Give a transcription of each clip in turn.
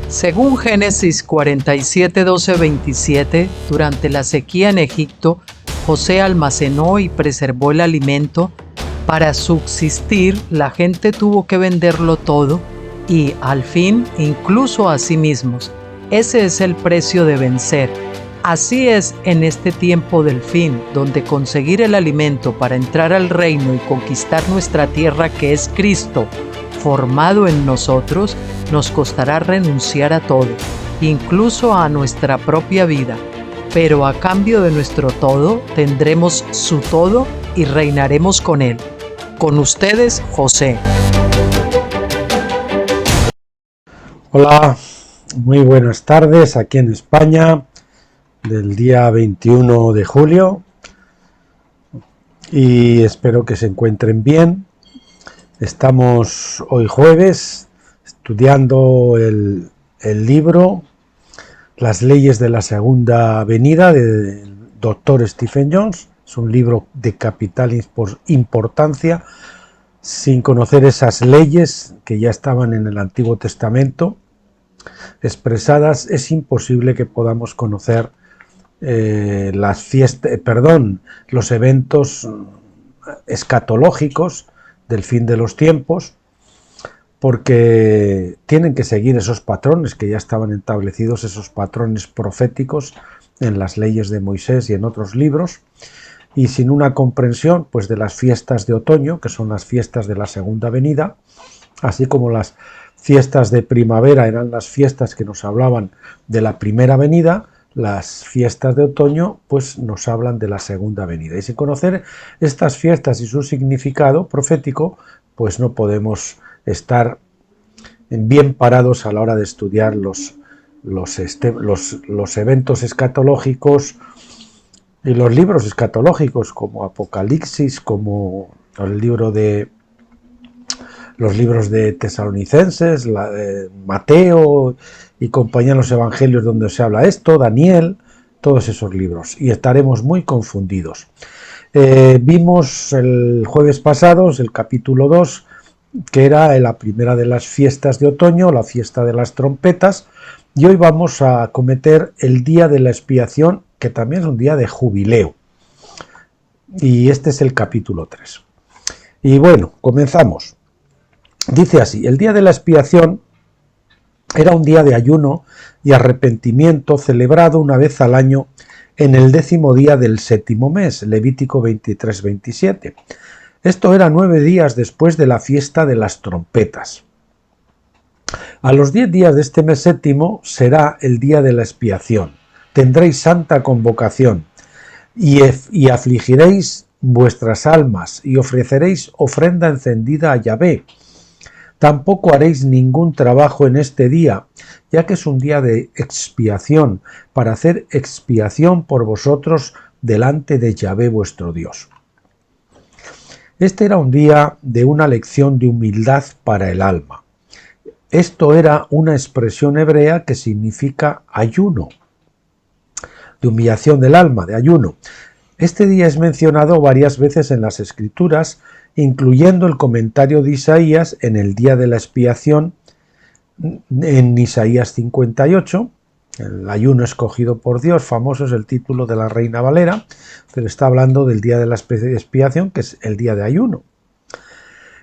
Según Génesis 47, 12, 27, durante la sequía en Egipto, José almacenó y preservó el alimento. Para subsistir, la gente tuvo que venderlo todo y, al fin, incluso a sí mismos. Ese es el precio de vencer. Así es en este tiempo del fin, donde conseguir el alimento para entrar al reino y conquistar nuestra tierra, que es Cristo, formado en nosotros, nos costará renunciar a todo, incluso a nuestra propia vida. Pero a cambio de nuestro todo, tendremos su todo y reinaremos con él. Con ustedes, José. Hola, muy buenas tardes aquí en España, del día 21 de julio, y espero que se encuentren bien. Estamos hoy jueves estudiando el libro Las leyes de la segunda venida del Dr. Stephen Jones. Es un libro de capital importancia. Sin conocer esas leyes que ya estaban en el Antiguo Testamento expresadas, es imposible que podamos conocer los eventos escatológicos del fin de los tiempos, porque tienen que seguir esos patrones que ya estaban establecidos, esos patrones proféticos en las leyes de Moisés y en otros libros, y sin una comprensión pues de las fiestas de otoño, que son las fiestas de la segunda venida, así como las fiestas de primavera eran las fiestas que nos hablaban de la primera venida, las fiestas de otoño pues nos hablan de la segunda venida. Y sin conocer estas fiestas y su significado profético, pues no podemos estar bien parados a la hora de estudiar los eventos escatológicos y los libros escatológicos, como Apocalipsis, como los libros de Tesalonicenses, Mateo y compañía en los evangelios donde se habla esto, Daniel, todos esos libros, y estaremos muy confundidos. Vimos el jueves pasado el capítulo 2, que era la primera de las fiestas de otoño, la fiesta de las trompetas, y hoy vamos a acometer el día de la expiación, que también es un día de jubileo, y este es el capítulo 3. Y bueno, comenzamos. Dice así: el día de la expiación era un día de ayuno y arrepentimiento celebrado una vez al año en el 10º día del 7º mes, Levítico 23-27. Esto era 9 días después de la fiesta de las trompetas. A los 10 días de este mes séptimo será el día de la expiación. Tendréis santa convocación y afligiréis vuestras almas y ofreceréis ofrenda encendida a Yahvé. Tampoco haréis ningún trabajo en este día, ya que es un día de expiación, para hacer expiación por vosotros delante de Yahvé vuestro Dios. Este era un día de una lección de humildad para el alma. Esto era una expresión hebrea que significa ayuno, de humillación del alma, de ayuno. Este día es mencionado varias veces en las Escrituras, incluyendo el comentario de Isaías en el día de la expiación, en Isaías 58, el ayuno escogido por Dios, famoso es el título de la Reina Valera, pero está hablando del día de la expiación, que es el día de ayuno.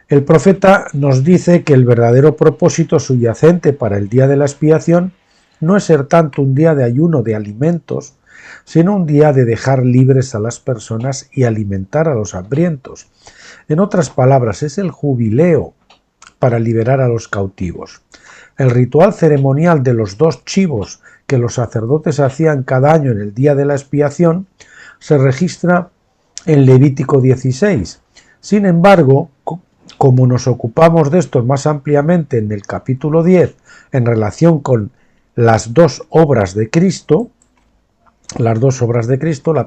El profeta nos dice que el verdadero propósito subyacente para el día de la expiación no es ser tanto un día de ayuno de alimentos, sino un día de dejar libres a las personas y alimentar a los hambrientos. En otras palabras, es el jubileo para liberar a los cautivos. El ritual ceremonial de los 2 chivos que los sacerdotes hacían cada año en el día de la expiación se registra en Levítico 16. Sin embargo, como nos ocupamos de esto más ampliamente en el capítulo 10 en relación con las 2 obras de Cristo, la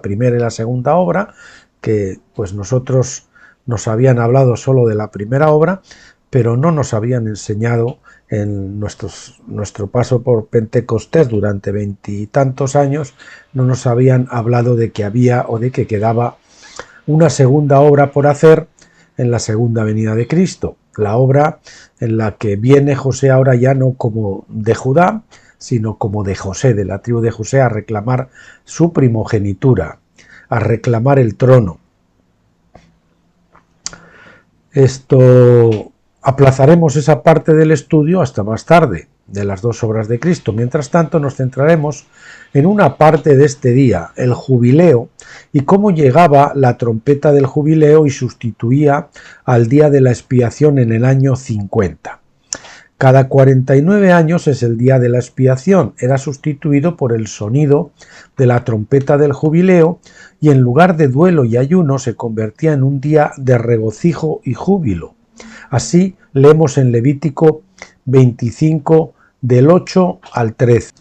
primera y la segunda obra, que pues nos habían hablado solo de la primera obra, pero no nos habían enseñado en nuestro paso por Pentecostés durante 20 y tantos años, no nos habían hablado de que había o de que quedaba una segunda obra por hacer en la segunda venida de Cristo. la obra en la que viene José ahora ya no como de Judá, sino como de José, de la tribu de José, a reclamar su primogenitura, a reclamar el trono. Aplazaremos esa parte del estudio hasta más tarde, de las dos obras de Cristo. Mientras tanto, nos centraremos en una parte de este día, el jubileo, y cómo llegaba la trompeta del jubileo y sustituía al día de la expiación en el año 50. Cada 49 años es el día de la expiación, era sustituido por el sonido de la trompeta del jubileo y en lugar de duelo y ayuno se convertía en un día de regocijo y júbilo. Así leemos en Levítico 25 del 8 al 13.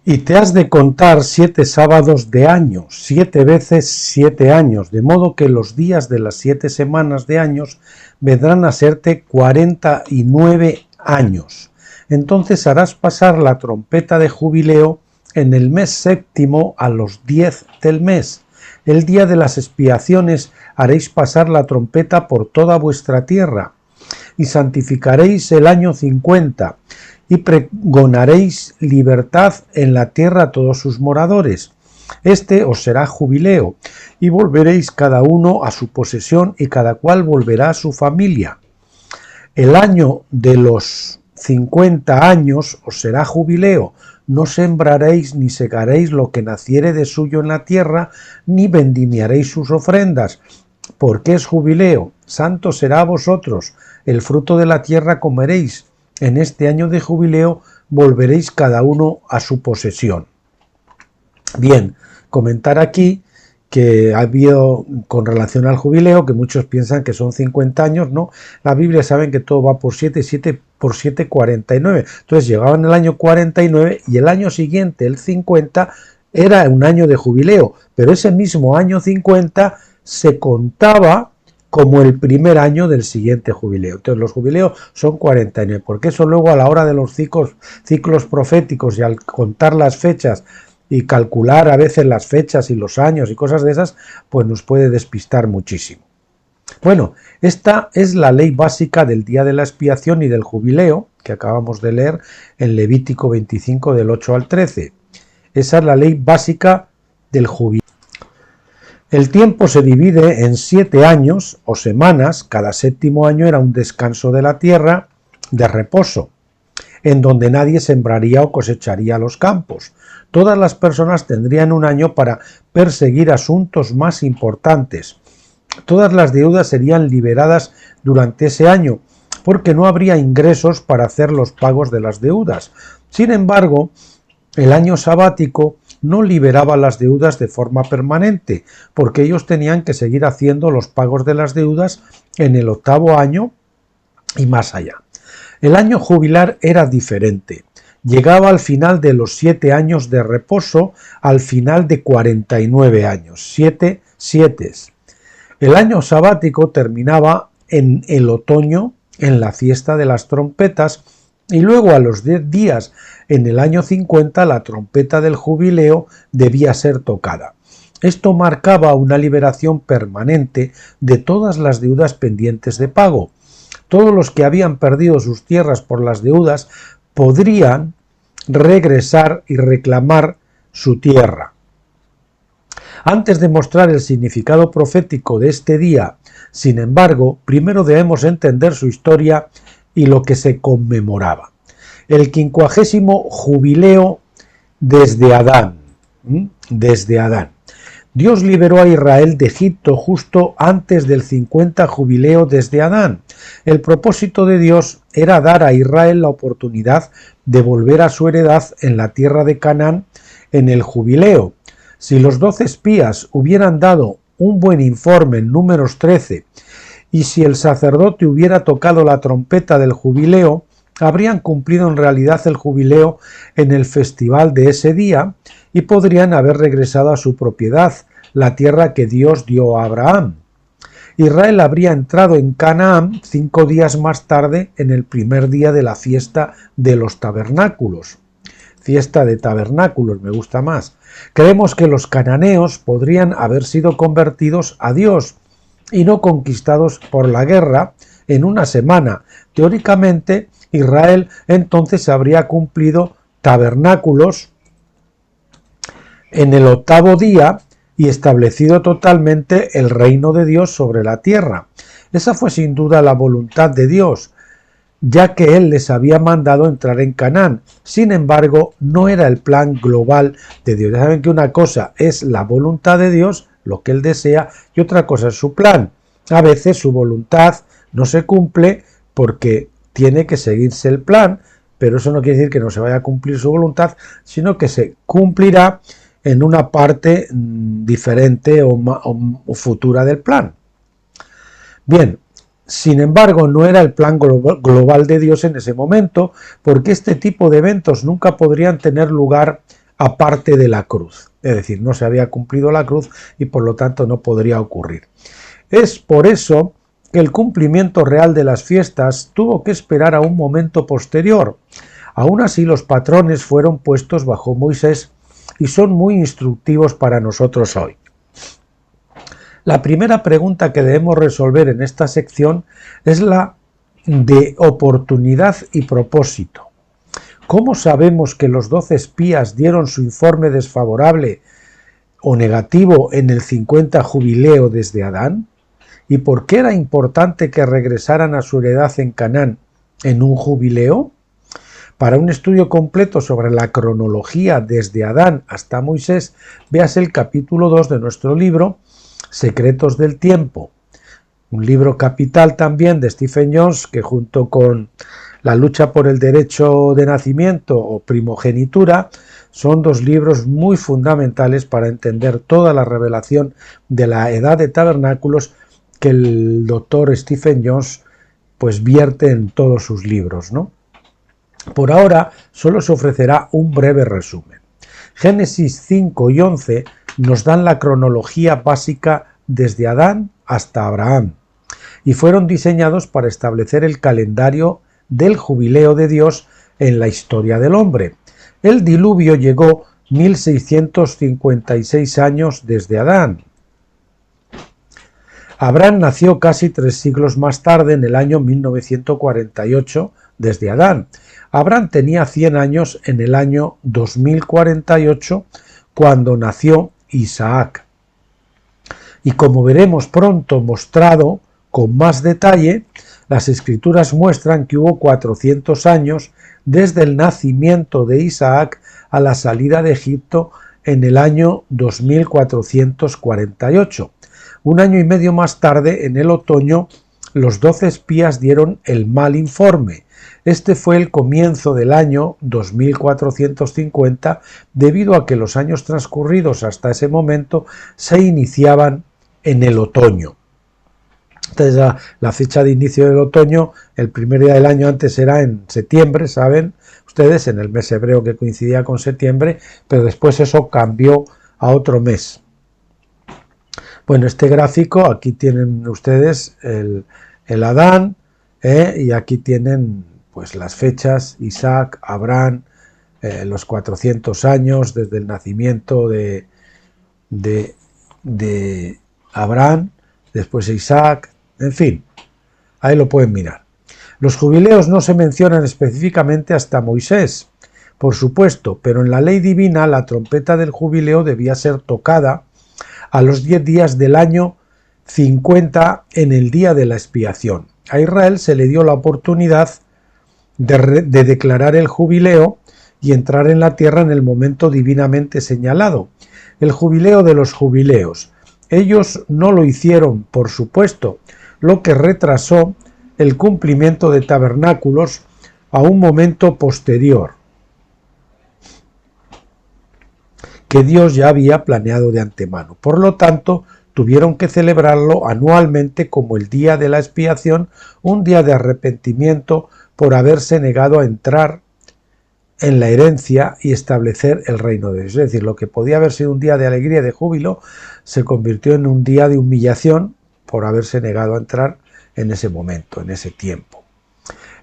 Y te has de contar 7 sábados de año, 7 veces 7 años, de modo que los días de las 7 semanas de años vendrán a serte 49 años. Entonces harás pasar la trompeta de jubileo en el mes séptimo a los 10 del mes. El día de las expiaciones haréis pasar la trompeta por toda vuestra tierra, y santificaréis el año 50, y pregonaréis libertad en la tierra a todos sus moradores. Este os será jubileo, y volveréis cada uno a su posesión, y cada cual volverá a su familia. El año de los 50 años os será jubileo, no sembraréis ni segaréis lo que naciere de suyo en la tierra, ni vendimiaréis sus ofrendas, porque es jubileo, santo será a vosotros, el fruto de la tierra comeréis, en este año de jubileo volveréis cada uno a su posesión. Bien, comentar aquí que ha habido con relación al jubileo, que muchos piensan que son 50 años, no, la Biblia saben que todo va por 7, 7 por 7, 49, entonces llegaban el año 49 y el año siguiente, el 50, era un año de jubileo, pero ese mismo año 50 se contaba como el primer año del siguiente jubileo. Entonces los jubileos son 49, porque eso luego a la hora de los ciclos proféticos y al contar las fechas y calcular a veces las fechas y los años y cosas de esas, pues nos puede despistar muchísimo. Bueno, esta es la ley básica del día de la expiación y del jubileo, que acabamos de leer en Levítico 25 del 8 al 13. Esa es la ley básica del jubileo. El tiempo se divide en 7 años o semanas, cada séptimo año era un descanso de la tierra de reposo, en donde nadie sembraría o cosecharía los campos. Todas las personas tendrían un año para perseguir asuntos más importantes. Todas las deudas serían liberadas durante ese año, porque no habría ingresos para hacer los pagos de las deudas. Sin embargo, el año sabático no liberaba las deudas de forma permanente, porque ellos tenían que seguir haciendo los pagos de las deudas en el 8º año y más allá. El año jubilar era diferente. Llegaba al final de los 7 años de reposo, al final de 49 años, 7 sietes. El año sabático terminaba en el otoño, en la fiesta de las trompetas, y luego a los 10 días en el año 50 la trompeta del jubileo debía ser tocada. Esto marcaba una liberación permanente de todas las deudas pendientes de pago. Todos los que habían perdido sus tierras por las deudas podrían regresar y reclamar su tierra. Antes de mostrar el significado profético de este día, sin embargo, primero debemos entender su historia y lo que se conmemoraba. El 50º jubileo desde Adán. Desde Adán. Dios liberó a Israel de Egipto justo antes del 50 jubileo desde Adán. El propósito de Dios era dar a Israel la oportunidad de volver a su heredad en la tierra de Canaán en el jubileo. Si los 12 espías hubieran dado un buen informe en Números 13 y si el sacerdote hubiera tocado la trompeta del jubileo, habrían cumplido en realidad el jubileo en el festival de ese día y podrían haber regresado a su propiedad, la tierra que Dios dio a Abraham. Israel habría entrado en Canaán 5 días más tarde, en el primer día de la fiesta de los tabernáculos. Fiesta de tabernáculos, me gusta más. Creemos que los cananeos podrían haber sido convertidos a Dios y no conquistados por la guerra, en una semana. Teóricamente, Israel entonces habría cumplido tabernáculos en el 8º día y establecido totalmente el reino de Dios sobre la tierra. Esa fue sin duda la voluntad de Dios, ya que Él les había mandado entrar en Canaán. Sin embargo, no era el plan global de Dios. Ya saben que una cosa es la voluntad de Dios, lo que Él desea, y otra cosa es su plan. A veces su voluntad no se cumple porque tiene que seguirse el plan, pero eso no quiere decir que no se vaya a cumplir su voluntad, sino que se cumplirá en una parte diferente o futura del plan. Bien, sin embargo, no era el plan global de Dios en ese momento, porque este tipo de eventos nunca podrían tener lugar aparte de la cruz. Es decir, no se había cumplido la cruz y por lo tanto no podría ocurrir. Es por eso que el cumplimiento real de las fiestas tuvo que esperar a un momento posterior. Aún así, los patrones fueron puestos bajo Moisés y son muy instructivos para nosotros hoy. La primera pregunta que debemos resolver en esta sección es la de oportunidad y propósito. ¿Cómo sabemos que los 12 espías dieron su informe desfavorable o negativo en el 50 jubileo desde Adán? ¿Y por qué era importante que regresaran a su heredad en Canaán en un jubileo? Para un estudio completo sobre la cronología desde Adán hasta Moisés, véase el capítulo 2 de nuestro libro Secretos del Tiempo, un libro capital también de Stephen Jones, que junto con La lucha por el derecho de nacimiento o primogenitura son dos libros muy fundamentales para entender toda la revelación de la edad de tabernáculos que el doctor Stephen Jones pues vierte en todos sus libros, ¿no? Por ahora solo se ofrecerá un breve resumen. Génesis 5 y 11 nos dan la cronología básica desde Adán hasta Abraham y fueron diseñados para establecer el calendario del jubileo de Dios en la historia del hombre. El diluvio llegó 1656 años desde Adán. Abraham nació casi 3 siglos más tarde, en el año 1948, desde Adán. Abraham tenía 100 años en el año 2048, cuando nació Isaac. Y como veremos pronto mostrado con más detalle, las escrituras muestran que hubo 400 años desde el nacimiento de Isaac a la salida de Egipto en el año 2448. Un año y medio más tarde, en el otoño, los 12 espías dieron el mal informe. Este fue el comienzo del año 2450, debido a que los años transcurridos hasta ese momento se iniciaban en el otoño. Entonces, la fecha de inicio del otoño, el primer día del año antes era en septiembre, ¿saben ustedes? En el mes hebreo que coincidía con septiembre, pero después eso cambió a otro mes. Bueno, este gráfico, aquí tienen ustedes el Adán, y aquí tienen pues las fechas, Isaac, Abraham, los 400 años desde el nacimiento de Abraham, después Isaac, en fin, ahí lo pueden mirar. Los jubileos no se mencionan específicamente hasta Moisés, por supuesto, pero en la ley divina la trompeta del jubileo debía ser tocada a los 10 días del año 50 en el día de la expiación. A Israel se le dio la oportunidad de declarar el jubileo y entrar en la tierra en el momento divinamente señalado. El jubileo de los jubileos. Ellos no lo hicieron, por supuesto, lo que retrasó el cumplimiento de tabernáculos a un momento posterior, que Dios ya había planeado de antemano. Por lo tanto, tuvieron que celebrarlo anualmente como el día de la expiación, un día de arrepentimiento por haberse negado a entrar en la herencia y establecer el reino de Dios. Es decir, lo que podía haber sido un día de alegría y de júbilo se convirtió en un día de humillación por haberse negado a entrar en ese momento, en ese tiempo.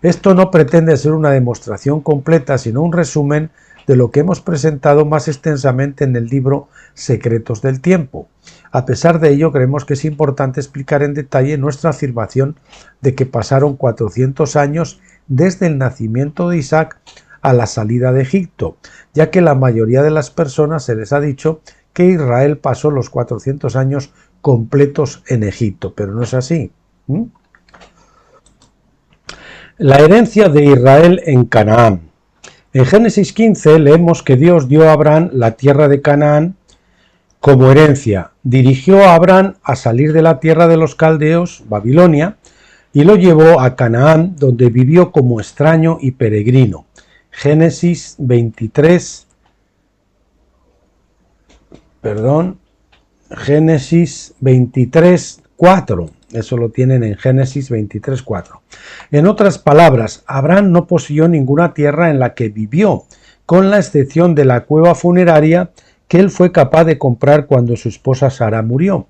Esto no pretende ser una demostración completa, sino un resumen de lo que hemos presentado más extensamente en el libro Secretos del Tiempo. A pesar de ello, creemos que es importante explicar en detalle nuestra afirmación de que pasaron 400 años desde el nacimiento de Isaac a la salida de Egipto, ya que la mayoría de las personas se les ha dicho que Israel pasó los 400 años completos en Egipto, pero no es así. La herencia de Israel en Canaán. En Génesis 15 leemos que Dios dio a Abraham la tierra de Canaán como herencia. Dirigió a Abraham a salir de la tierra de los caldeos, Babilonia, y lo llevó a Canaán, donde vivió como extraño y peregrino. Génesis 23, Génesis 23, 4. Eso lo tienen en Génesis 23, 4. En otras palabras, Abraham no poseyó ninguna tierra en la que vivió, con la excepción de la cueva funeraria que él fue capaz de comprar cuando su esposa Sara murió.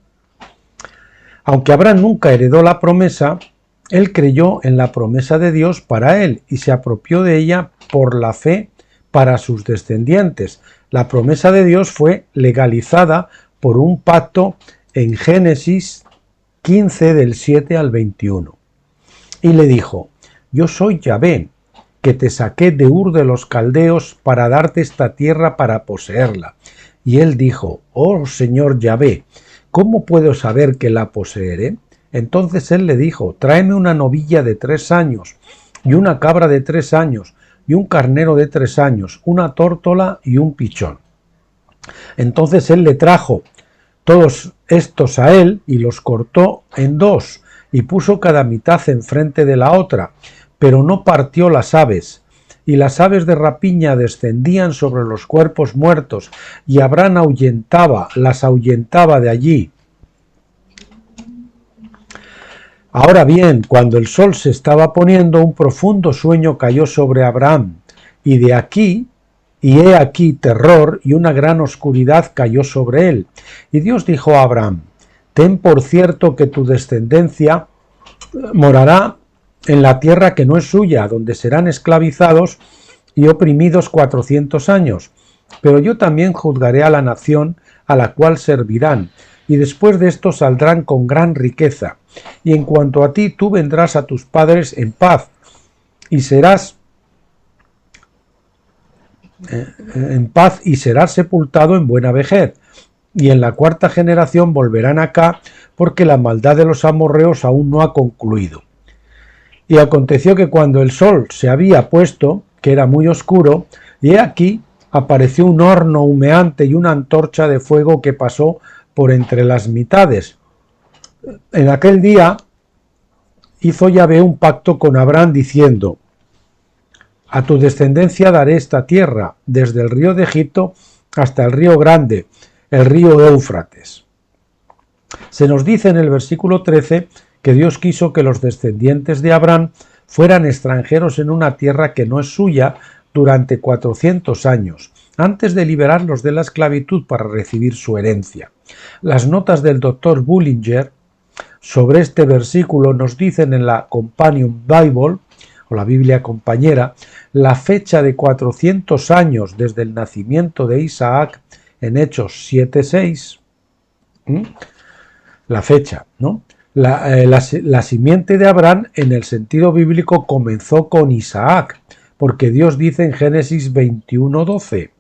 Aunque Abraham nunca heredó la promesa, él creyó en la promesa de Dios para él y se apropió de ella por la fe para sus descendientes. La promesa de Dios fue legalizada por un pacto en Génesis 15 del 7 al 21. Y le dijo: yo soy Yahvé, que te saqué de Ur de los Caldeos para darte esta tierra para poseerla. Y él dijo: oh Señor Yahvé, ¿cómo puedo saber que la poseeré? Entonces él le dijo: tráeme una novilla de 3 años, y una cabra de 3 años, y un carnero de 3 años, una tórtola y un pichón. Entonces él le trajo todos estos a él y los cortó en 2, y puso cada mitad enfrente de la otra, pero no partió las aves. Y las aves de rapiña descendían sobre los cuerpos muertos, y Abraham las ahuyentaba de allí. Ahora bien, cuando el sol se estaba poniendo, un profundo sueño cayó sobre Abraham, y he aquí terror y una gran oscuridad cayó sobre él. Y Dios dijo a Abraham: ten por cierto que tu descendencia morará en la tierra que no es suya, donde serán esclavizados y oprimidos 400 años. Pero yo también juzgaré a la nación a la cual servirán, y después de esto saldrán con gran riqueza. Y en cuanto a ti, tú vendrás a tus padres en paz, y serás sepultado en buena vejez. Y en la 4ª generación volverán acá, porque la maldad de los amorreos aún no ha concluido. Y aconteció que cuando el sol se había puesto, que era muy oscuro, y he aquí apareció un horno humeante y una antorcha de fuego que pasó por entre las mitades. En aquel día hizo Yahvé un pacto con Abraham diciendo: a tu descendencia daré esta tierra, desde el río de Egipto hasta el río grande, el río Éufrates. Se nos dice en el versículo 13 que Dios quiso que los descendientes de Abraham fueran extranjeros en una tierra que no es suya durante 400 años, antes de liberarlos de la esclavitud para recibir su herencia. Las notas del Dr. Bullinger sobre este versículo nos dicen en la Companion Bible, o la Biblia compañera, la fecha de 400 años desde el nacimiento de Isaac en Hechos 7:6. La fecha, ¿no? La simiente de Abraham en el sentido bíblico comenzó con Isaac, porque Dios dice en Génesis 21:12: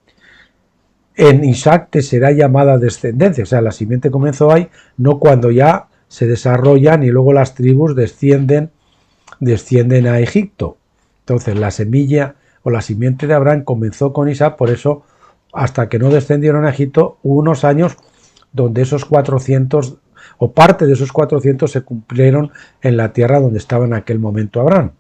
en Isaac te será llamada descendencia. O sea, la simiente comenzó ahí, no cuando ya se desarrollan y luego las tribus descienden a Egipto. Entonces la semilla o la simiente de Abraham comenzó con Isaac, por eso hasta que no descendieron a Egipto hubo unos años donde esos 400 o parte de esos 400 se cumplieron en la tierra donde estaba en aquel momento Abraham.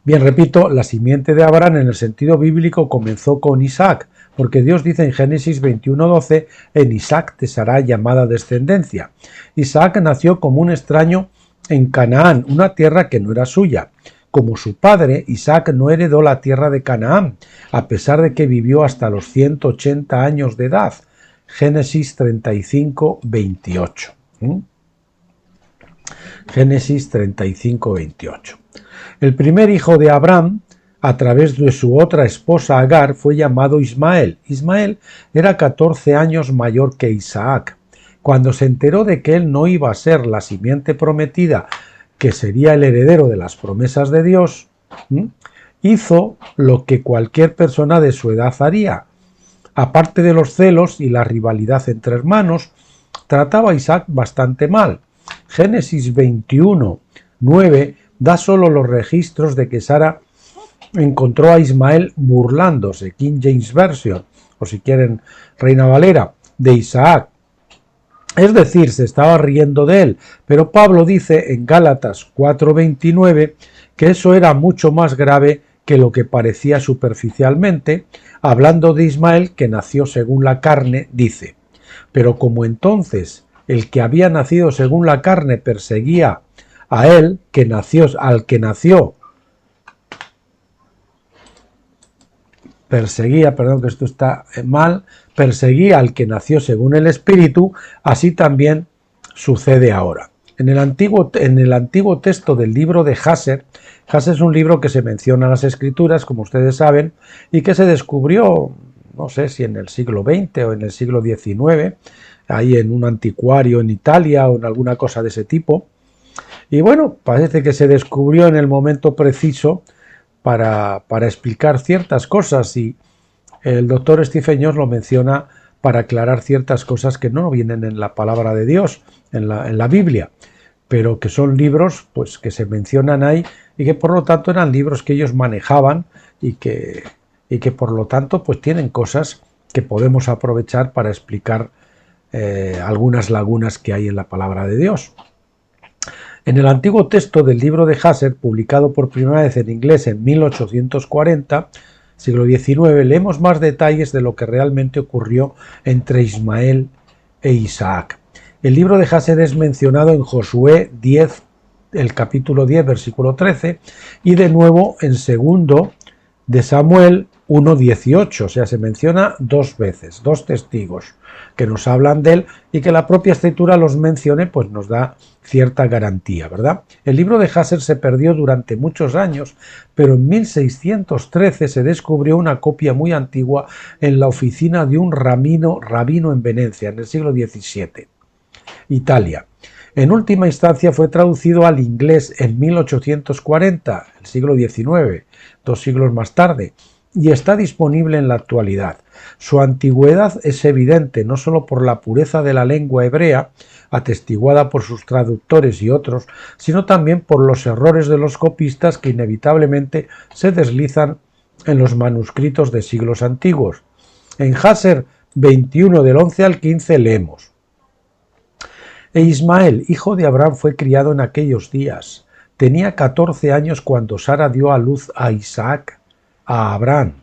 Bien, repito, la simiente de Abraham en el sentido bíblico comenzó con Isaac, porque Dios dice en Génesis 21:12: en Isaac te será llamada descendencia. Isaac nació como un extraño en Canaán, una tierra que no era suya. Como su padre, Isaac no heredó la tierra de Canaán, a pesar de que vivió hasta los 180 años de edad. Génesis 35:28. Génesis 35:28. El primer hijo de Abraham, a través de su otra esposa Agar, fue llamado Ismael. Ismael era 14 años mayor que Isaac. cuando se enteró de que él no iba a ser la simiente prometida, que sería el heredero de las promesas de Dios, hizo lo que cualquier persona de su edad haría. Aparte de los celos y la rivalidad entre hermanos, trataba a Isaac bastante mal. Génesis 21, 9 da solo los registros de que Sara encontró a Ismael burlándose, King James Version, o si quieren Reina Valera, de Isaac. Es decir, se estaba riendo de él, pero Pablo dice en Gálatas 4:29 que eso era mucho más grave que lo que parecía superficialmente. Hablando de Ismael, que nació según la carne, dice: pero como entonces el que había nacido según la carne perseguía a él, al que nació, perseguía al que nació según el Espíritu, así también sucede ahora. En el antiguo texto del libro de Jasher es un libro que se menciona en las Escrituras, como ustedes saben, y que se descubrió, no sé si en el siglo XX o en el siglo XIX, ahí en un anticuario en Italia o en alguna cosa de ese tipo. Y bueno, parece que se descubrió en el momento preciso para explicar ciertas cosas, y el doctor Stephen Jones lo menciona para aclarar ciertas cosas que no vienen en la palabra de Dios, en la Biblia, pero que son libros pues que se mencionan ahí y que por lo tanto eran libros que ellos manejaban y que por lo tanto pues tienen cosas que podemos aprovechar para explicar algunas lagunas que hay en la palabra de Dios. En el antiguo texto del libro de Jasher, publicado por primera vez en inglés en 1840, siglo XIX, leemos más detalles de lo que realmente ocurrió entre Ismael e Isaac. El libro de Jasher es mencionado en Josué 10, el capítulo 10, versículo 13, y de nuevo en segundo de Samuel 1:18, o sea, se menciona dos veces, dos testigos que nos hablan de él, y que la propia escritura los mencione, pues nos da cierta garantía, ¿verdad? El libro de Jasher se perdió durante muchos años, pero en 1613 se descubrió una copia muy antigua en la oficina de un rabino en Venecia, en el siglo XVII, Italia. En última instancia fue traducido al inglés en 1840, el siglo XIX, 2 siglos más tarde, y está disponible en la actualidad. Su antigüedad es evidente no solo por la pureza de la lengua hebrea, atestiguada por sus traductores y otros, sino también por los errores de los copistas que inevitablemente se deslizan en los manuscritos de siglos antiguos. En Jasher 21 del 11 al 15 leemos: E Ismael, hijo de Abraham, fue criado en aquellos días. Tenía 14 años cuando Sara dio a luz a Isaac, a Abraham.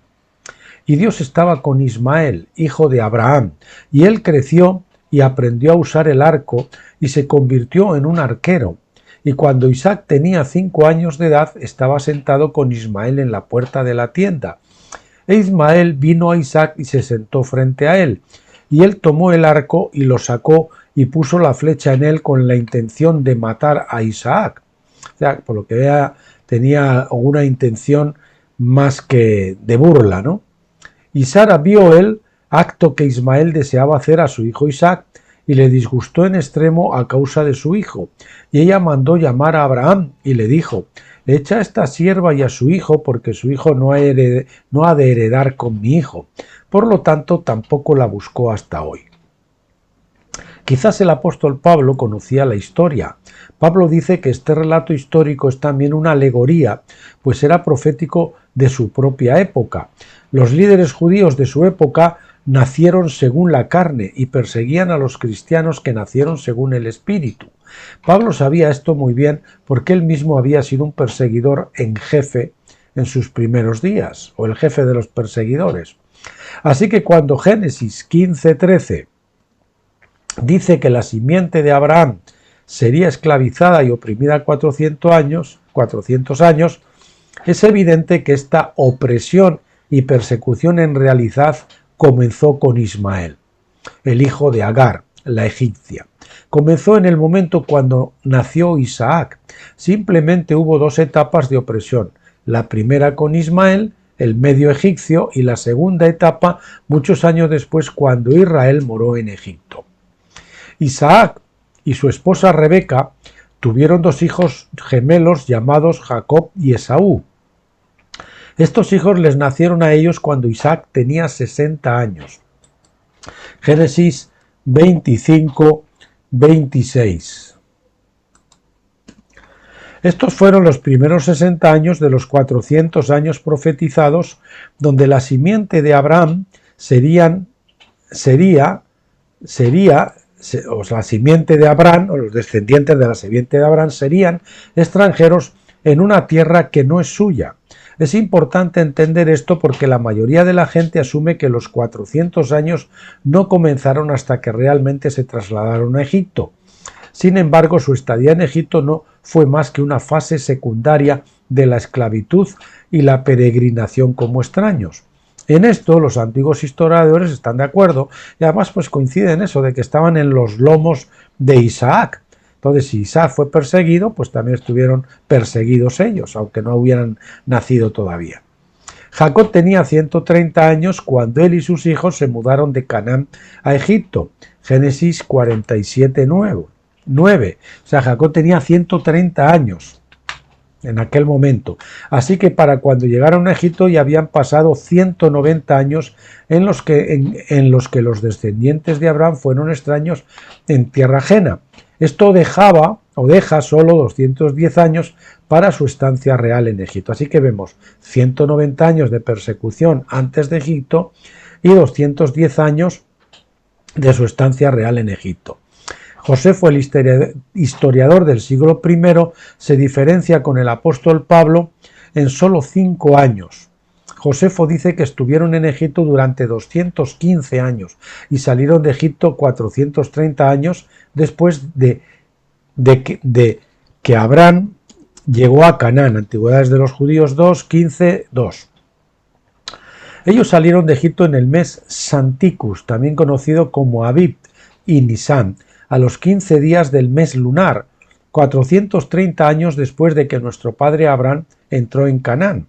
Y Dios estaba con Ismael, hijo de Abraham, y él creció y aprendió a usar el arco y se convirtió en un arquero. Y cuando Isaac tenía 5 años de edad, estaba sentado con Ismael en la puerta de la tienda. E Ismael vino a Isaac y se sentó frente a él. Y él tomó el arco y lo sacó y puso la flecha en él con la intención de matar a Isaac. O sea, por lo que vea, tenía una intención más que de burla, ¿no? Y Sara vio el acto que Ismael deseaba hacer a su hijo Isaac y le disgustó en extremo a causa de su hijo. Y ella mandó llamar a Abraham y le dijo: echa a esta sierva y a su hijo, porque su hijo no ha de heredar con mi hijo. Por lo tanto, tampoco la buscó hasta hoy. Quizás el apóstol Pablo conocía la historia. Pablo dice que este relato histórico es también una alegoría, pues era profético de su propia época. Los líderes judíos de su época nacieron según la carne y perseguían a los cristianos que nacieron según el Espíritu. Pablo sabía esto muy bien porque él mismo había sido un perseguidor en jefe en sus primeros días, o el jefe de los perseguidores. Así que cuando Génesis 15:13 dice que la simiente de Abraham sería esclavizada y oprimida 400 años, es evidente que esta opresión y persecución en realidad comenzó con Ismael, el hijo de Agar, la egipcia. Comenzó en el momento cuando nació Isaac. Simplemente hubo 2 etapas de opresión, la primera con Ismael, el medio egipcio, y la segunda etapa muchos años después cuando Israel moró en Egipto. Isaac y su esposa Rebeca tuvieron dos hijos gemelos llamados Jacob y Esaú. Estos hijos les nacieron a ellos cuando Isaac tenía 60 años. Génesis 25, 26. Estos fueron los primeros 60 años de los 400 años profetizados, donde la simiente de Abraham la simiente de Abraham, o los descendientes de la simiente de Abraham, serían extranjeros en una tierra que no es suya. Es importante entender esto porque la mayoría de la gente asume que los 400 años no comenzaron hasta que realmente se trasladaron a Egipto. Sin embargo, su estadía en Egipto no fue más que una fase secundaria de la esclavitud y la peregrinación como extraños. En esto los antiguos historiadores están de acuerdo y además pues coincide en eso de que estaban en los lomos de Isaac. Entonces, si Isaac fue perseguido, pues también estuvieron perseguidos ellos, aunque no hubieran nacido todavía. Jacob tenía 130 años cuando él y sus hijos se mudaron de Canaán a Egipto. Génesis 47, 9. O sea, Jacob tenía 130 años en aquel momento. Así que para cuando llegaron a Egipto ya habían pasado 190 años en los que los descendientes de Abraham fueron extraños en tierra ajena. Esto deja solo 210 años para su estancia real en Egipto. Así que vemos 190 años de persecución antes de Egipto y 210 años de su estancia real en Egipto. Josefo, el historiador del siglo I, se diferencia con el apóstol Pablo en solo 5 años. Josefo dice que estuvieron en Egipto durante 215 años y salieron de Egipto 430 años después de que Abraham llegó a Canaán. Antigüedades de los Judíos 2, 15, 2. Ellos salieron de Egipto en el mes Santicus, también conocido como Abib y Nisán, a los 15 días del mes lunar, 430 años después de que nuestro padre Abraham entró en Canaán,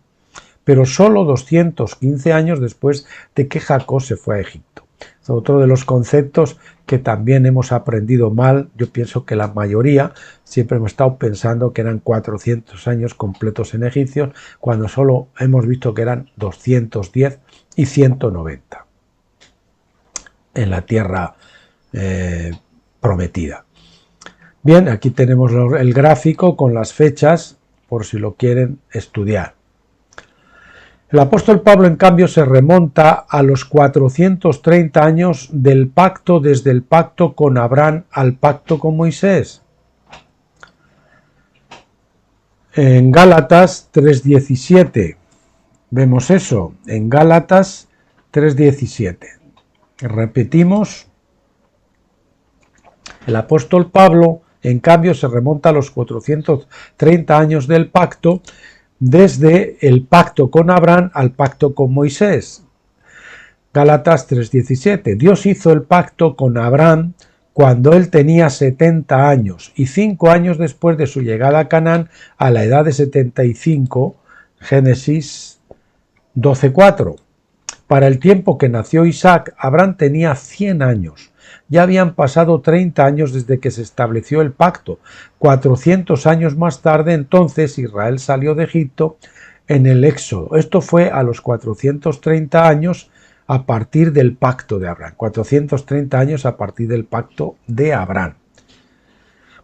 pero solo 215 años después de que Jacob se fue a Egipto. Es otro de los conceptos que también hemos aprendido mal. Yo pienso que la mayoría siempre hemos estado pensando que eran 400 años completos en egipcios, cuando solo hemos visto que eran 210 y 190 en la tierra prometida. Bien, aquí tenemos el gráfico con las fechas por si lo quieren estudiar. El apóstol Pablo, en cambio, se remonta a los 430 años del pacto, desde el pacto con Abraham al pacto con Moisés. En Gálatas 3:17 vemos eso, en Gálatas 3:17. Repetimos. El apóstol Pablo, en cambio, se remonta a los 430 años del pacto, desde el pacto con Abraham al pacto con Moisés. Gálatas 3:17. Dios hizo el pacto con Abraham cuando él tenía 70 años y 5 años después de su llegada a Canaán a la edad de 75. Génesis 12:4. Para el tiempo que nació Isaac, Abraham tenía 100 años. Ya habían pasado 30 años desde que se estableció el pacto. 400 años más tarde, entonces, Israel salió de Egipto en el Éxodo. Esto fue a los 430 años a partir del pacto de Abraham. 430 años a partir del pacto de Abraham.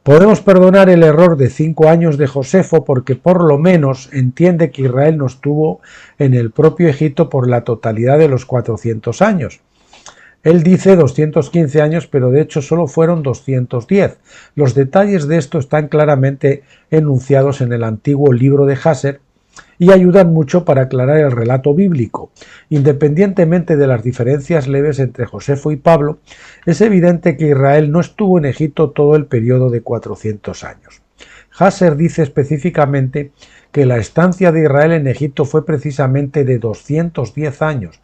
Podemos perdonar el error de 5 años de Josefo porque por lo menos entiende que Israel no estuvo en el propio Egipto por la totalidad de los 400 años. Él dice 215 años, pero de hecho solo fueron 210. Los detalles de esto están claramente enunciados en el antiguo libro de Jasher y ayudan mucho para aclarar el relato bíblico. Independientemente de las diferencias leves entre Josefo y Pablo, es evidente que Israel no estuvo en Egipto todo el periodo de 400 años. Jasher dice específicamente que la estancia de Israel en Egipto fue precisamente de 210 años.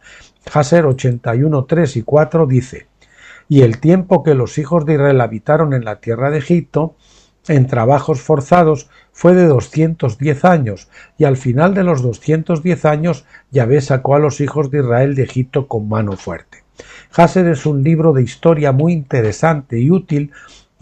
Jasher 81, 3 y 4 dice: y el tiempo que los hijos de Israel habitaron en la tierra de Egipto, en trabajos forzados, fue de 210 años, y al final de los 210 años Yahvé sacó a los hijos de Israel de Egipto con mano fuerte. Jasher es un libro de historia muy interesante y útil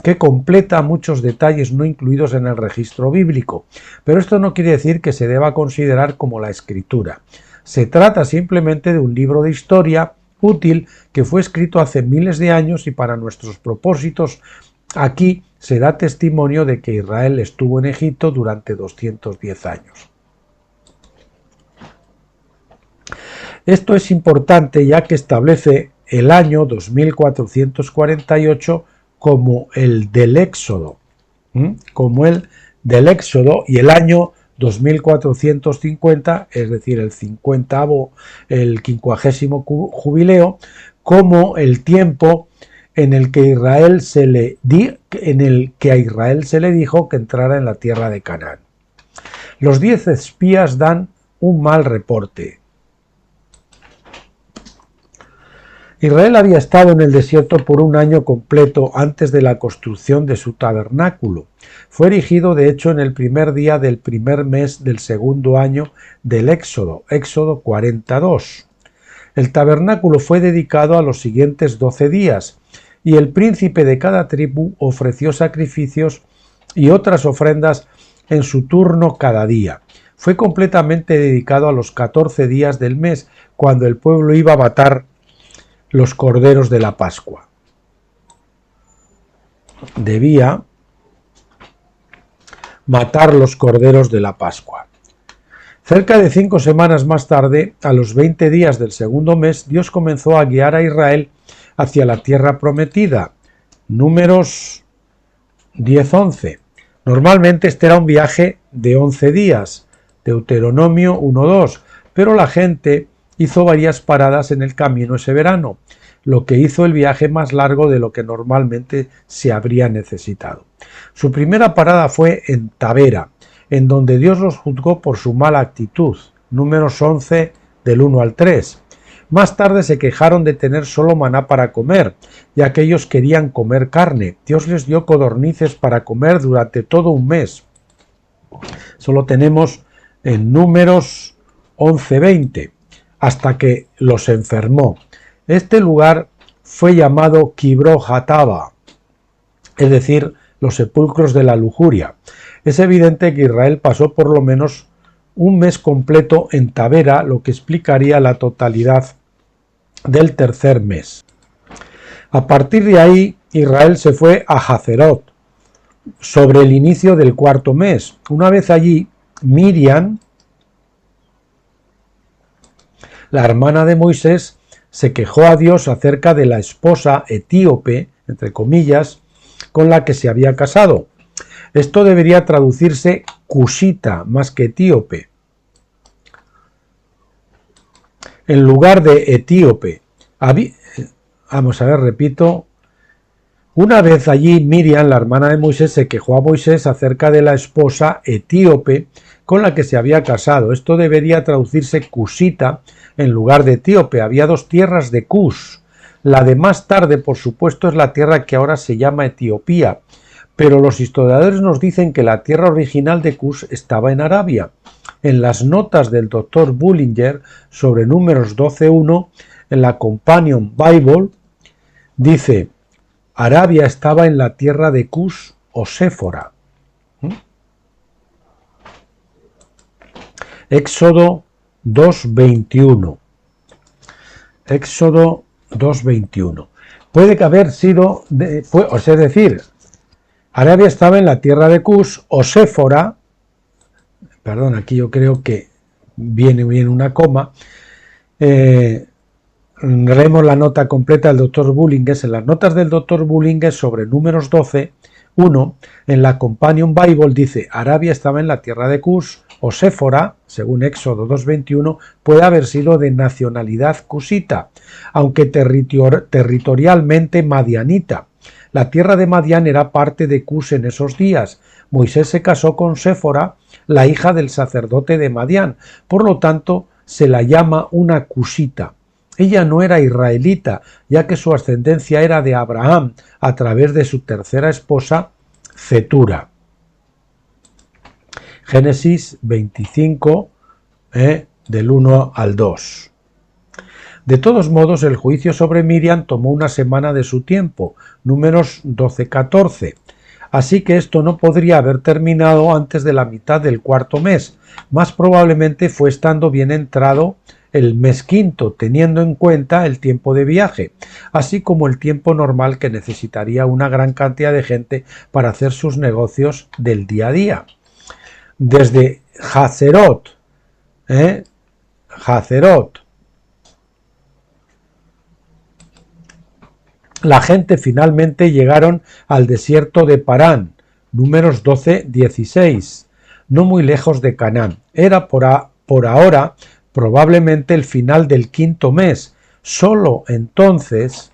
que completa muchos detalles no incluidos en el registro bíblico, pero esto no quiere decir que se deba considerar como la escritura. Se trata simplemente de un libro de historia útil que fue escrito hace miles de años y para nuestros propósitos aquí se da testimonio de que Israel estuvo en Egipto durante 210 años. Esto es importante ya que establece el año 2448 como el del Éxodo, y el año 2450, es decir, el 50º, el 50º jubileo, como el tiempo en el que a Israel se le dijo que entrara en la tierra de Canaán. Los 10 espías dan un mal reporte. Israel había estado en el desierto por un año completo antes de la construcción de su tabernáculo. Fue erigido, de hecho, en el primer día del primer mes del segundo año del Éxodo, Éxodo 42. El tabernáculo fue dedicado a los siguientes 12 días, y el príncipe de cada tribu ofreció sacrificios y otras ofrendas en su turno cada día. Fue completamente dedicado a los 14 días del mes, cuando el pueblo iba a matar los corderos de la Pascua. Debía matar los corderos de la Pascua. Cerca de 5 semanas más tarde, a los 20 días del segundo mes, Dios comenzó a guiar a Israel hacia la tierra prometida. Números 10-11. Normalmente este era un viaje de 11 días, Deuteronomio 1-2, pero la gente hizo varias paradas en el camino ese verano, lo que hizo el viaje más largo de lo que normalmente se habría necesitado. Su primera parada fue en Tabera, en donde Dios los juzgó por su mala actitud, Números 11 del 1 al 3. Más tarde se quejaron de tener solo maná para comer, ya que ellos querían comer carne. Dios les dio codornices para comer durante todo un mes. Solo tenemos en Números 11-20. Hasta que los enfermó. Este lugar fue llamado Kibro-Hatava, es decir, los sepulcros de la lujuria. Es evidente que Israel pasó por lo menos un mes completo en Tabera, lo que explicaría la totalidad del tercer mes. A partir de ahí, Israel se fue a Hazerot, sobre el inicio del cuarto mes. Una vez allí, Miriam, la hermana de Moisés, se quejó a Dios acerca de la esposa etíope, entre comillas, con la que se había casado. Esto debería traducirse cusita más que etíope, en lugar de etíope. Vamos a ver, repito. Una vez allí, Miriam, la hermana de Moisés, se quejó a Moisés acerca de la esposa etíope con la que se había casado. Esto debería traducirse cusita en lugar de etíope. Había 2 tierras de Cus. La de más tarde, por supuesto, es la tierra que ahora se llama Etiopía, pero los historiadores nos dicen que la tierra original de Cus estaba en Arabia. En las notas del Dr. Bullinger sobre Números 12.1, en la Companion Bible, dice: Arabia estaba en la tierra de Cus o Séfora. Éxodo 2.21. Éxodo 2.21. Puede que haber sido, es decir, Arabia estaba en la tierra de Cus o Séfora, perdón, aquí yo creo que viene bien una coma. Leemos la nota completa del Dr. Bullinger. En las notas del Dr. Bullinger sobre Números 12.1, en la Companion Bible dice: Arabia estaba en la tierra de Cus o Séfora, según Éxodo 2.21, puede haber sido de nacionalidad cusita, aunque territorialmente madianita. La tierra de Madián era parte de Cus en esos días. Moisés se casó con Séfora, la hija del sacerdote de Madián, por lo tanto se la llama una cusita. Ella no era israelita, ya que su ascendencia era de Abraham a través de su tercera esposa, Cetura. Génesis 25, del 1 al 2. De todos modos, el juicio sobre Miriam tomó una semana de su tiempo, Números 12-14. Así que esto no podría haber terminado antes de la mitad del cuarto mes. Más probablemente fue estando bien entrado el mes quinto, teniendo en cuenta el tiempo de viaje, así como el tiempo normal que necesitaría una gran cantidad de gente para hacer sus negocios del día a día. Desde Hazerot, la gente finalmente llegaron al desierto de Parán, Números 12-16, no muy lejos de Canaán. Era por ahora probablemente el final del quinto mes. Solo entonces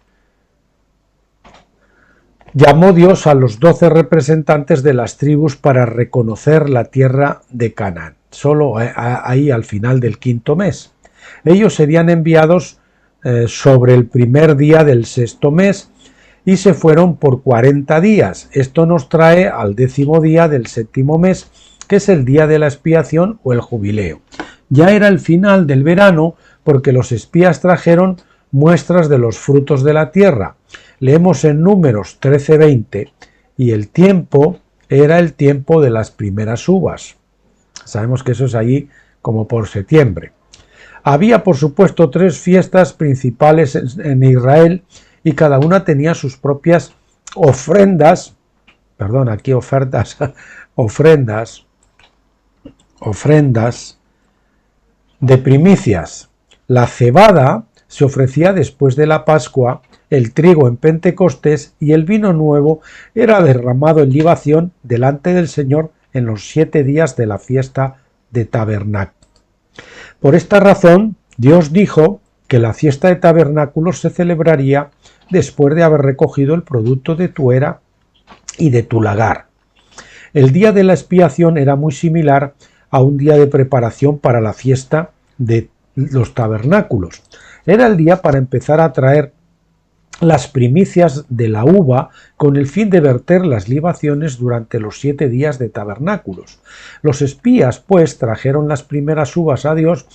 llamó Dios a los 12 representantes de las tribus para reconocer la tierra de Canaán. Solo ahí al final del quinto mes. Ellos serían enviados sobre el primer día del sexto mes y se fueron por 40 días. Esto nos trae al 10º día del séptimo mes, que es el día de la expiación o el jubileo. Ya era el final del verano porque los espías trajeron muestras de los frutos de la tierra. Leemos en Números 13-20 y el tiempo era el tiempo de las primeras uvas. Sabemos que eso es allí como por septiembre. Había, por supuesto, 3 fiestas principales en Israel y cada una tenía sus propias ofrendas, ofrendas de primicias. La cebada se ofrecía después de la Pascua, el trigo en Pentecostés y el vino nuevo era derramado en libación delante del Señor en los 7 días de la fiesta de tabernáculos. Por esta razón, Dios dijo que la fiesta de tabernáculos se celebraría después de haber recogido el producto de tu era y de tu lagar. El día de la expiación era muy similar a un día de preparación para la fiesta de los tabernáculos. Era el día para empezar a traer las primicias de la uva con el fin de verter las libaciones durante los 7 días de tabernáculos. Los espías, pues, trajeron las primeras uvas a Dios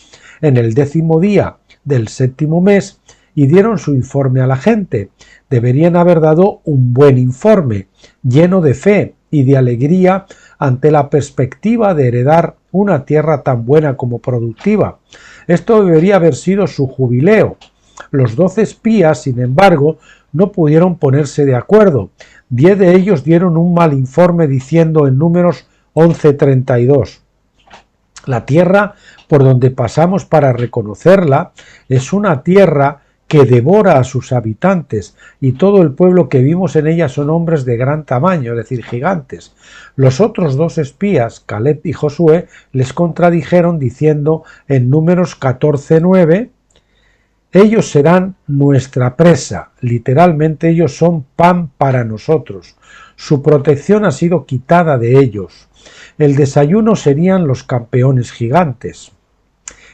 en el 10º día del séptimo mes y dieron su informe a la gente. Deberían haber dado un buen informe, lleno de fe y de alegría ante la perspectiva de heredar una tierra tan buena como productiva. Esto debería haber sido su jubileo. Los 12 espías, sin embargo, no pudieron ponerse de acuerdo. 10 de ellos dieron un mal informe diciendo en Números 11:32: la tierra por donde pasamos para reconocerla es una tierra que devora a sus habitantes, y todo el pueblo que vimos en ella son hombres de gran tamaño, es decir, gigantes. Los otros 2 espías, Caleb y Josué, les contradijeron diciendo en Números 14:9: ellos serán nuestra presa, literalmente ellos son pan para nosotros. Su protección ha sido quitada de ellos. El desayuno serían los campeones gigantes.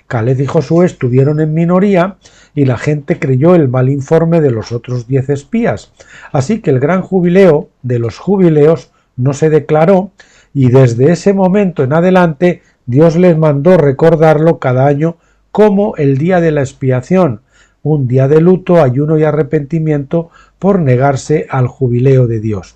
Caleb y Josué estuvieron en minoría y la gente creyó el mal informe de los otros 10 espías. Así que el gran jubileo de los jubileos no se declaró y desde ese momento en adelante Dios les mandó recordarlo cada año como el día de la expiación, un día de luto, ayuno y arrepentimiento por negarse al jubileo de Dios.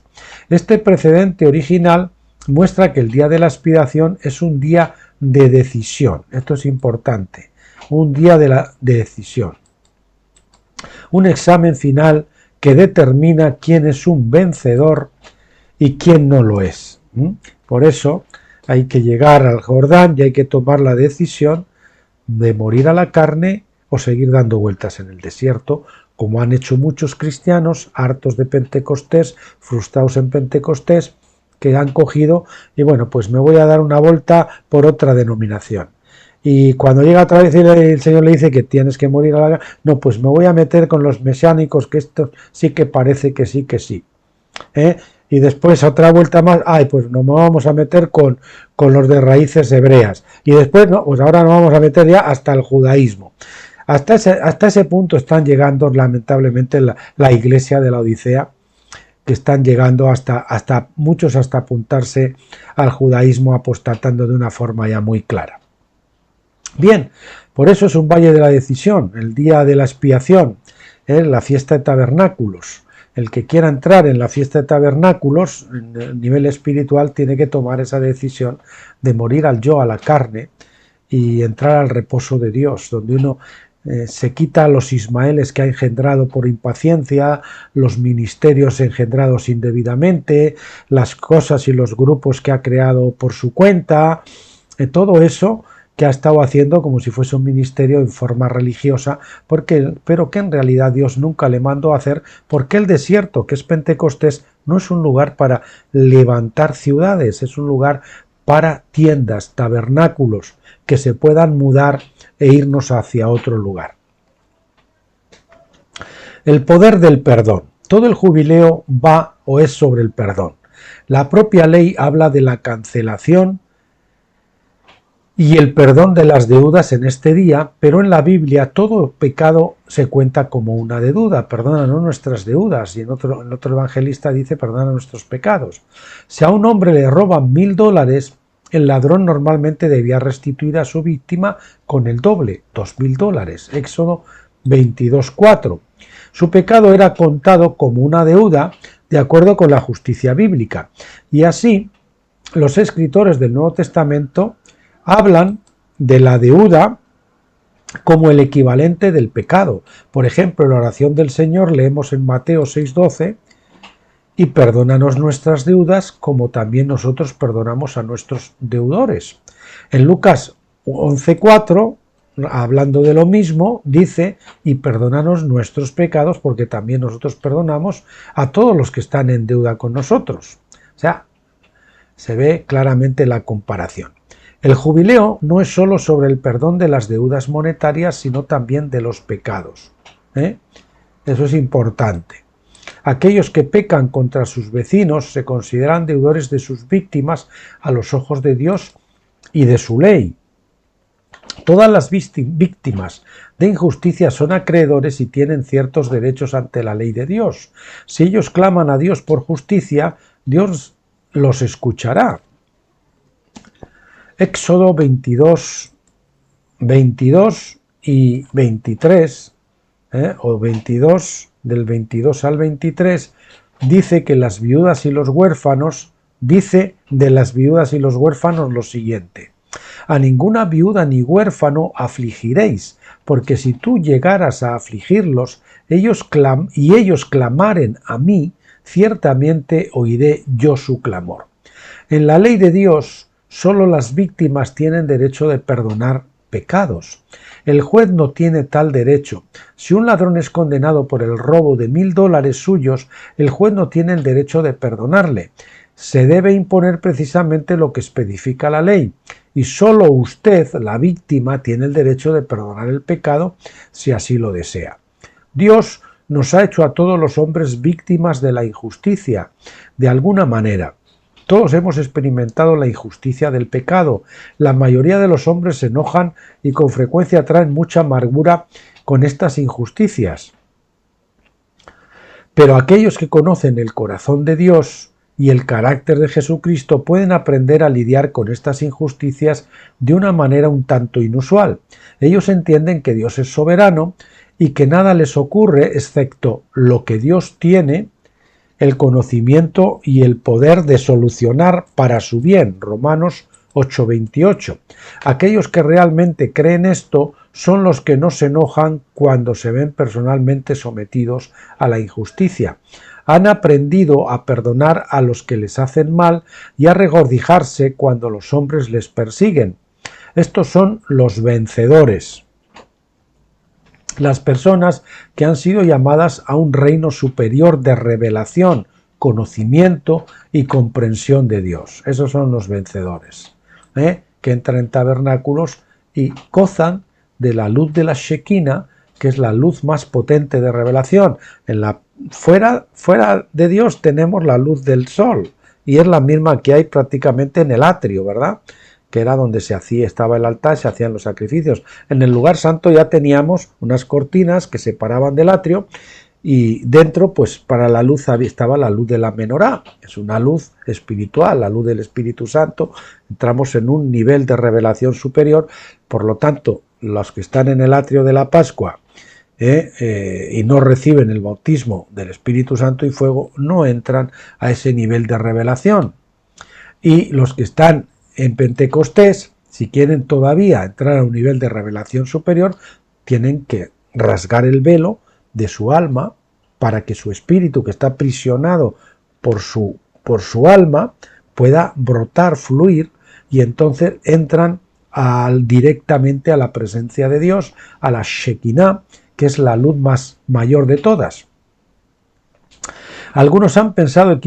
Este precedente original muestra que el día de la expiación es un día de decisión. Esto es importante, un día de decisión. Un examen final que determina quién es un vencedor y quién no lo es. Por eso hay que llegar al Jordán y hay que tomar la decisión de morir a la carne o seguir dando vueltas en el desierto, como han hecho muchos cristianos hartos de Pentecostés, frustrados en Pentecostés, que han cogido y bueno, pues me voy a dar una vuelta por otra denominación. Y cuando llega otra vez el Señor le dice que tienes que morir a la... No, pues me voy a meter con los mesiánicos, que esto sí que parece que sí, que sí. Y después otra vuelta más, pues nos vamos a meter con los de raíces hebreas. Y después, no, pues ahora nos vamos a meter ya hasta el judaísmo. Hasta ese punto están llegando lamentablemente la iglesia de la Odisea, que están llegando hasta muchos hasta apuntarse al judaísmo, apostatando de una forma ya muy clara. Bien, por eso es un valle de la decisión, el día de la expiación, la fiesta de tabernáculos. El que quiera entrar en la fiesta de tabernáculos, en el nivel espiritual, tiene que tomar esa decisión de morir al yo, a la carne, y entrar al reposo de Dios, donde uno se quita los ismaeles que ha engendrado por impaciencia, los ministerios engendrados indebidamente, las cosas y los grupos que ha creado por su cuenta, todo eso que ha estado haciendo como si fuese un ministerio en forma religiosa, pero que en realidad Dios nunca le mandó a hacer, porque el desierto, que es Pentecostés, no es un lugar para levantar ciudades, es un lugar para tiendas, tabernáculos, que se puedan mudar e irnos hacia otro lugar. El poder del perdón. Todo el jubileo va o es sobre el perdón. La propia ley habla de la cancelación y el perdón de las deudas en este día, pero en la Biblia todo pecado se cuenta como una deuda. Perdónanos nuestras deudas, y en otro evangelista dice perdona nuestros pecados. Si a un hombre le roban $1.000, el ladrón normalmente debía restituir a su víctima con el doble, $2.000. Éxodo 22:4. Su pecado era contado como una deuda de acuerdo con la justicia bíblica. Y así, los escritores del Nuevo Testamento hablan de la deuda como el equivalente del pecado. Por ejemplo, en la oración del Señor leemos en Mateo 6:12, y perdónanos nuestras deudas como también nosotros perdonamos a nuestros deudores. En Lucas 11:4, hablando de lo mismo, dice, y perdónanos nuestros pecados porque también nosotros perdonamos a todos los que están en deuda con nosotros. O sea, se ve claramente la comparación. El jubileo no es solo sobre el perdón de las deudas monetarias, sino también de los pecados. Eso es importante. Aquellos que pecan contra sus vecinos se consideran deudores de sus víctimas a los ojos de Dios y de su ley. Todas las víctimas de injusticia son acreedores y tienen ciertos derechos ante la ley de Dios. Si ellos claman a Dios por justicia, Dios los escuchará. Éxodo 22 y 23, o 22, del 22 al 23, dice que las viudas y los huérfanos, dice de las viudas y los huérfanos lo siguiente: a ninguna viuda ni huérfano afligiréis, porque si tú llegaras a afligirlos, ellos clamaren a mí, ciertamente oiré yo su clamor. En la ley de Dios, solo las víctimas tienen derecho de perdonar pecados. El juez no tiene tal derecho. Si un ladrón es condenado por el robo de $1.000 suyos, el juez no tiene el derecho de perdonarle. Se debe imponer precisamente lo que especifica la ley. Y solo usted, la víctima, tiene el derecho de perdonar el pecado si así lo desea. Dios nos ha hecho a todos los hombres víctimas de la injusticia, de alguna manera. Todos hemos experimentado la injusticia del pecado. La mayoría de los hombres se enojan y con frecuencia traen mucha amargura con estas injusticias. Pero aquellos que conocen el corazón de Dios y el carácter de Jesucristo pueden aprender a lidiar con estas injusticias de una manera un tanto inusual. Ellos entienden que Dios es soberano y que nada les ocurre excepto lo que Dios tiene, el conocimiento y el poder de solucionar para su bien. Romanos 8:28. Aquellos que realmente creen esto son los que no se enojan cuando se ven personalmente sometidos a la injusticia. Han aprendido a perdonar a los que les hacen mal y a regocijarse cuando los hombres les persiguen. Estos son los vencedores. Las personas que han sido llamadas a un reino superior de revelación, conocimiento y comprensión de Dios. Esos son los vencedores, que entran en tabernáculos y gozan de la luz de la Shekinah, que es la luz más potente de revelación. Fuera de Dios tenemos la luz del sol, y es la misma que hay prácticamente en el atrio, ¿verdad?, que era donde estaba el altar, se hacían los sacrificios. En el lugar santo ya teníamos unas cortinas que separaban del atrio, y dentro, pues para la luz estaba la luz de la menorá, es una luz espiritual, la luz del Espíritu Santo. Entramos en un nivel de revelación superior, por lo tanto, los que están en el atrio de la Pascua y no reciben el bautismo del Espíritu Santo y fuego, no entran a ese nivel de revelación. Y los que están en Pentecostés, si quieren todavía entrar a un nivel de revelación superior, tienen que rasgar el velo de su alma para que su espíritu, que está aprisionado por su alma, pueda brotar, fluir, y entonces entran directamente a la presencia de Dios, a la Shekinah, que es la luz más mayor de todas. Algunos han pensado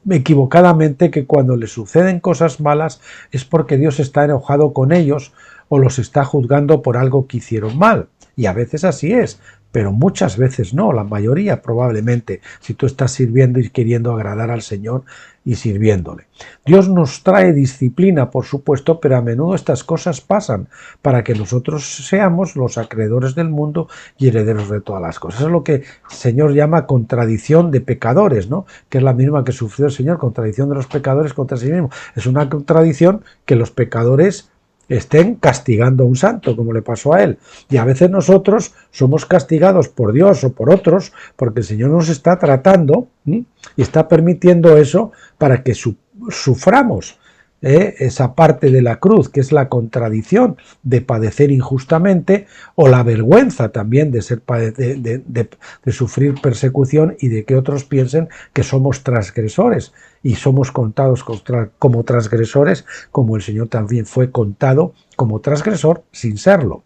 equivocadamente que cuando les suceden cosas malas es porque Dios está enojado con ellos o los está juzgando por algo que hicieron mal. Y a veces así es, pero muchas veces no, la mayoría probablemente, si tú estás sirviendo y queriendo agradar al Señor y sirviéndole. Dios nos trae disciplina, por supuesto, pero a menudo estas cosas pasan para que nosotros seamos los acreedores del mundo y herederos de todas las cosas. Eso es lo que el Señor llama contradicción de pecadores, ¿no? Que es la misma que sufrió el Señor, contradicción de los pecadores contra sí mismo. Es una contradicción que los pecadores estén castigando a un santo, como le pasó a él. Y a veces nosotros somos castigados por Dios o por otros, porque el Señor nos está tratando y está permitiendo eso para que suframos esa parte de la cruz, que es la contradicción de padecer injustamente, o la vergüenza también de sufrir persecución y de que otros piensen que somos transgresores, y somos contados como transgresores, como el Señor también fue contado como transgresor sin serlo.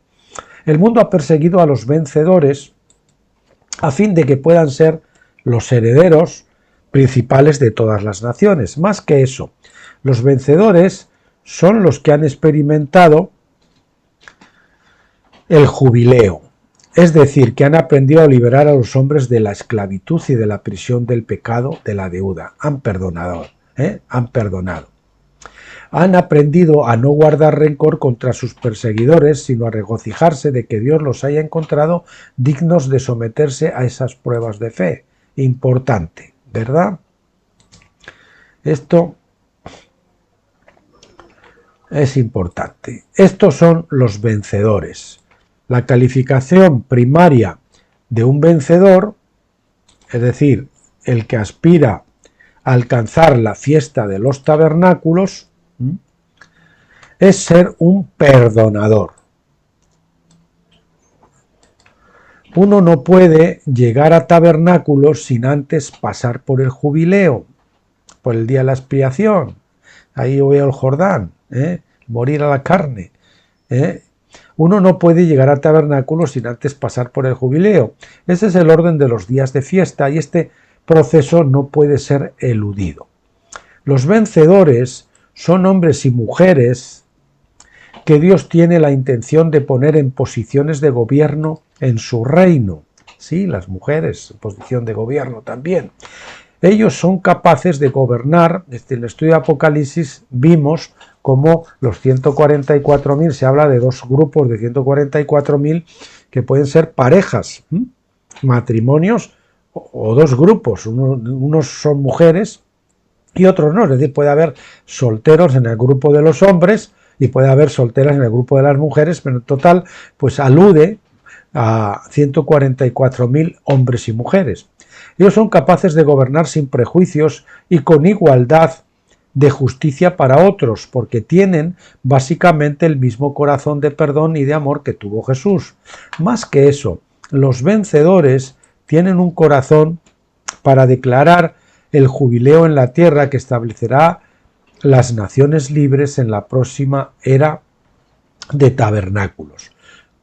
El mundo ha perseguido a los vencedores a fin de que puedan ser los herederos principales de todas las naciones. Más que eso, los vencedores son los que han experimentado el jubileo, es decir, que han aprendido a liberar a los hombres de la esclavitud y de la prisión del pecado, de la deuda. Han perdonado. Han aprendido a no guardar rencor contra sus perseguidores, sino a regocijarse de que Dios los haya encontrado dignos de someterse a esas pruebas de fe. Importante, ¿verdad? Esto es importante. Estos son los vencedores. La calificación primaria de un vencedor, es decir, el que aspira a alcanzar la fiesta de los tabernáculos, es ser un perdonador. Uno no puede llegar a tabernáculos sin antes pasar por el jubileo, por el día de la expiación. Ahí veo el Jordán, morir a la carne. Uno no puede llegar a tabernáculos sin antes pasar por el jubileo. Ese es el orden de los días de fiesta y este proceso no puede ser eludido. Los vencedores son hombres y mujeres que Dios tiene la intención de poner en posiciones de gobierno en su reino. Sí, las mujeres en posición de gobierno también. Ellos son capaces de gobernar. En el estudio de Apocalipsis vimos cómo los 144.000, se habla de dos grupos de 144.000 que pueden ser parejas, matrimonios o dos grupos. Unos son mujeres y otros no. Es decir, puede haber solteros en el grupo de los hombres y puede haber solteras en el grupo de las mujeres, pero en total pues alude a 144.000 hombres y mujeres. Ellos son capaces de gobernar sin prejuicios y con igualdad de justicia para otros, porque tienen básicamente el mismo corazón de perdón y de amor que tuvo Jesús. Más que eso, los vencedores tienen un corazón para declarar el jubileo en la tierra que establecerá las naciones libres en la próxima era de tabernáculos.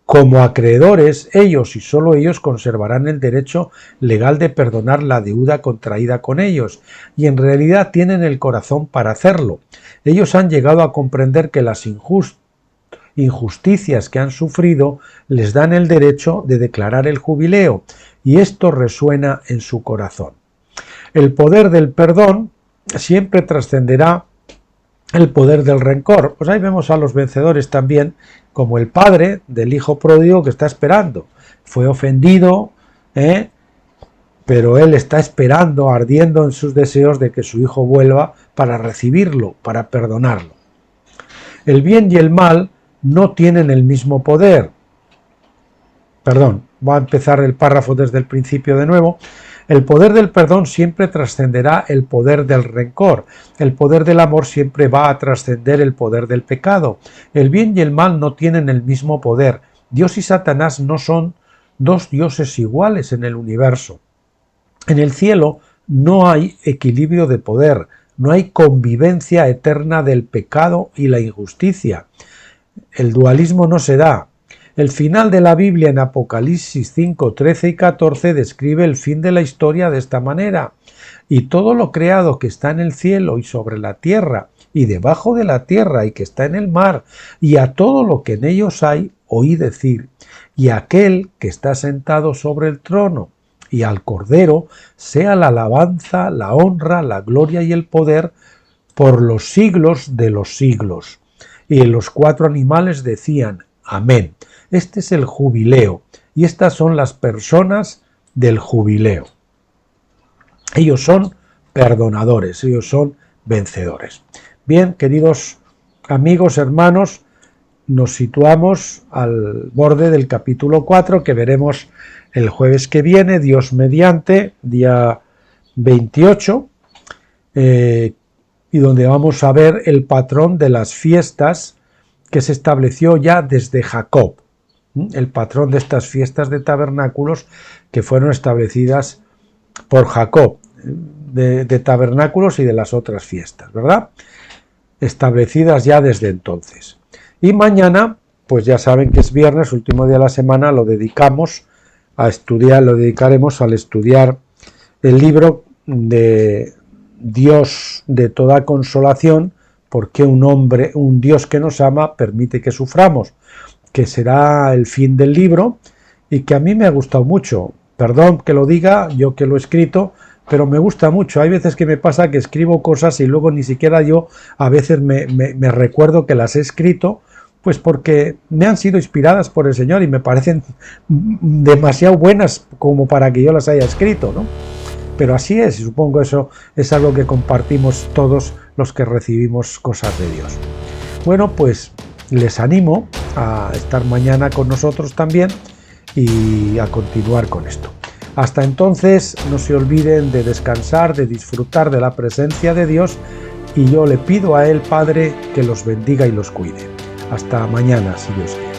Como acreedores, ellos y solo ellos conservarán el derecho legal de perdonar la deuda contraída con ellos, y en realidad tienen el corazón para hacerlo. Ellos han llegado a comprender que las injusticias que han sufrido les dan el derecho de declarar el jubileo, y esto resuena en su corazón. El poder del perdón siempre trascenderá el poder del rencor. Pues ahí vemos a los vencedores también como el padre del hijo pródigo que está esperando. Fue ofendido, Pero él está esperando, ardiendo en sus deseos de que su hijo vuelva para recibirlo, para perdonarlo. El bien y el mal no tienen el mismo poder. Perdón, voy a empezar el párrafo desde el principio de nuevo. El poder del perdón siempre trascenderá el poder del rencor. El poder del amor siempre va a trascender el poder del pecado. El bien y el mal no tienen el mismo poder. Dios y Satanás no son dos dioses iguales en el universo. En el cielo no hay equilibrio de poder, no hay convivencia eterna del pecado y la injusticia. El dualismo no se da. El final de la Biblia en Apocalipsis 5, 13 y 14 describe el fin de la historia de esta manera. Y todo lo creado que está en el cielo y sobre la tierra y debajo de la tierra y que está en el mar y a todo lo que en ellos hay, oí decir, y aquel que está sentado sobre el trono y al Cordero sea la alabanza, la honra, la gloria y el poder por los siglos de los siglos. Y los cuatro animales decían, amén. Este es el jubileo y estas son las personas del jubileo. Ellos son perdonadores, ellos son vencedores. Bien, queridos amigos, hermanos, nos situamos al borde del capítulo 4 que veremos el jueves que viene, Dios mediante, día 28, y donde vamos a ver el patrón de las fiestas que se estableció ya desde Jacob, el patrón de estas fiestas de tabernáculos que fueron establecidas por Jacob, de tabernáculos y de las otras fiestas, ¿verdad? Establecidas ya desde entonces. Y mañana, pues ya saben que es viernes, último día de la semana, lo dedicaremos al estudiar el libro de Dios de toda consolación, porque un Dios que nos ama permite que suframos, que será el fin del libro y que a mí me ha gustado mucho. Perdón que lo diga, yo que lo he escrito, pero me gusta mucho. Hay veces que me pasa que escribo cosas y luego ni siquiera yo a veces me recuerdo que las he escrito, pues porque me han sido inspiradas por el Señor y me parecen demasiado buenas como para que yo las haya escrito, ¿no? Pero así es, y supongo que eso es algo que compartimos todos los que recibimos cosas de Dios. Bueno, pues les animo a estar mañana con nosotros también y a continuar con esto. Hasta entonces, no se olviden de descansar, de disfrutar de la presencia de Dios, y yo le pido a Él, Padre, que los bendiga y los cuide. Hasta mañana, si Dios quiere.